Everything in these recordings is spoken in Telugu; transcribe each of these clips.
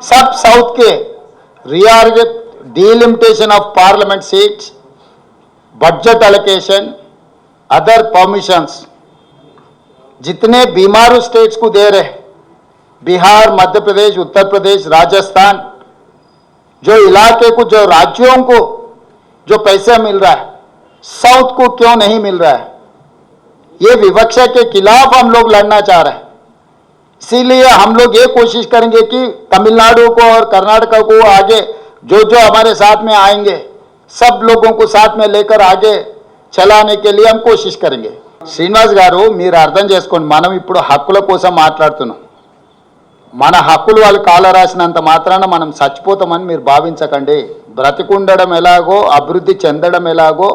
सब साउथ के delimitation of parliament seats, budget allocation, other permissions जितने बीमारू स्टेट्स को दे रहे, बिहार, मध्य प्रदेश, उत्तर प्रदेश, राजस्थान, जो इलाके को, जो राज्यों को जो पैसा मिल रहा है, साउथ को क्यों नहीं मिल रहा है? ये विवक्षा के खिलाफ हम लोग लड़ना चाह रहे हैं। इसीलिए हम लोग ये कोशिश करेंगे कि तमिलनाडु को और कर्नाटक को आगे जो जो हमारे साथ में आएंगे, सब लोगों को साथ में लेकर आगे चलाने के लिए हम कोशिश करेंगे. శ్రీనివాస్ గారు, మీరు అర్థం చేసుకోండి, మనం ఇప్పుడు హక్కుల కోసం మాట్లాడుతున్నాం. మన హక్కులు వాళ్ళు కాల రాసినంత మాత్రాన మనం చచ్చిపోతామని మీరు భావించకండి. బ్రతికుండడం ఎలాగో, అభివృద్ధి చెందడం ఎలాగో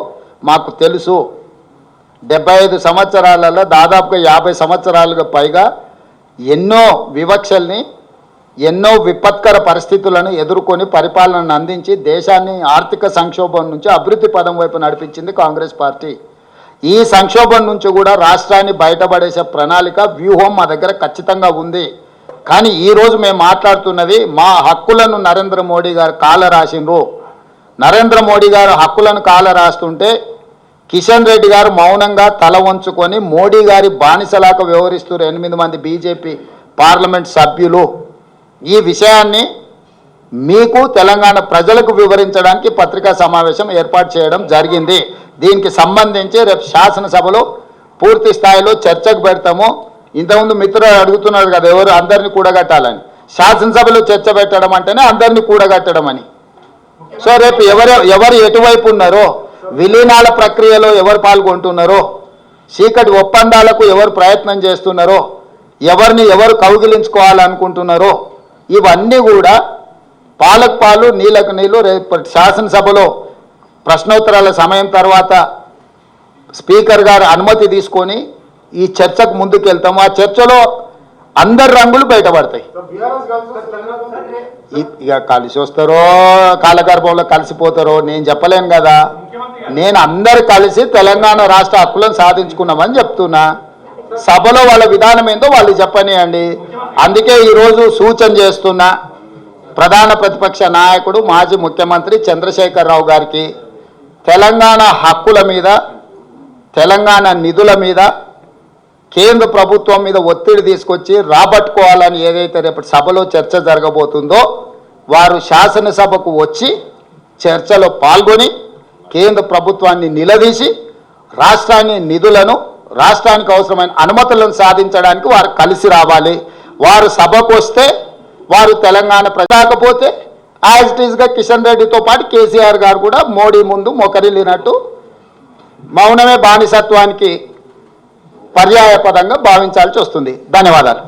మాకు తెలుసు. 75 సంవత్సరాలలో దాదాపుగా 50 సంవత్సరాలుగా పైగా ఎన్నో వివక్షల్ని, ఎన్నో విపత్కర పరిస్థితులను ఎదుర్కొని పరిపాలనను అందించి దేశాన్ని ఆర్థిక సంక్షోభం నుంచి అభివృద్ధి పదం వైపు నడిపించింది కాంగ్రెస్ పార్టీ. ఈ సంక్షోభం నుంచి కూడా రాష్ట్రాన్ని బయటపడేసే ప్రణాళిక, వ్యూహం మా దగ్గర ఖచ్చితంగా ఉంది. కానీ ఈరోజు మేము మాట్లాడుతున్నది మా హక్కులను నరేంద్ర మోడీ గారు కాల రాసిండ్రు. నరేంద్ర మోడీ గారు హక్కులను కాల రాస్తుంటే కిషన్ రెడ్డి గారు మౌనంగా తల వంచుకొని మోడీ గారి బానిసలాగా వ్యవహరిస్తున్నారు 8 మంది బీజేపీ పార్లమెంట్ సభ్యులు. ఈ విషయాన్ని మీకు తెలంగాణ ప్రజలకు వివరించడానికి పత్రికా సమావేశం ఏర్పాటు చేయడం జరిగింది. దీనికి సంబంధించి రేపు శాసనసభలో పూర్తి స్థాయిలో చర్చకు పెడతాము. ఇంతకుముందు మిత్రులు అడుగుతున్నారు కదా, ఎవరు అందరినీ కూడగట్టాలని. శాసనసభలో చర్చ పెట్టడం అంటేనే అందరినీ కూడగట్టడం అని. సో రేపు ఎవరు ఎటువైపు ఉన్నారో, విలీనాల ప్రక్రియలో ఎవరు పాల్గొంటున్నారో, చీకటి ఒప్పందాలకు ఎవరు ప్రయత్నం చేస్తున్నారో, ఎవరిని ఎవరు కౌగిలించుకోవాలనుకుంటున్నారో, ఇవన్నీ కూడా పాలకు పాలు నీళ్ళకు నీళ్ళు రేపు శాసనసభలో ప్రశ్నోత్తరాల సమయం తర్వాత స్పీకర్ గారు అనుమతి తీసుకొని ఈ చర్చకు ముందుకు వెళ్తాము. ఆ చర్చలో అందరి రంగులు బయటపడతాయి. ఇక కలిసి వస్తారో కాలగర్భంలో కలిసిపోతారో నేను చెప్పలేను కదా. నేను అందరు కలిసి తెలంగాణ రాష్ట్ర హక్కులను సాధించుకున్నామని చెప్తున్నా. సభలో వాళ్ళ విధానం ఏందో వాళ్ళు చెప్పనియండి. అందుకే ఈరోజు సూచన చేస్తున్నా ప్రధాన ప్రతిపక్ష నాయకుడు మాజీ ముఖ్యమంత్రి చంద్రశేఖరరావు గారికి తెలంగాణ హక్కుల మీద, తెలంగాణ నిధుల మీద కేంద్ర ప్రభుత్వం మీద ఒత్తిడి తీసుకొచ్చి రాబట్టుకోవాలని ఏదైతే రేపు సభలో చర్చ జరగబోతుందో వారు శాసనసభకు వచ్చి చర్చలో పాల్గొని కేంద్ర ప్రభుత్వాన్ని నిలదీసి రాష్ట్రాన్ని నిధులను, రాష్ట్రానికి అవసరమైన అనుమతులను సాధించడానికి వారు కలిసి రావాలి. వారు సభకు వస్తే వారు తెలంగాణ ప్రజాకపోతే యాజ్ ఇట్ ఈస్గా కిషన్ రెడ్డితో పాటు కేసీఆర్ గారు కూడా మోడీ ముందు మొకరిల్లినట్టు మౌనమే బానిసత్వానికి పర్యాయపదంగా భావించాల్సి వస్తుంది. ధన్యవాదాలు.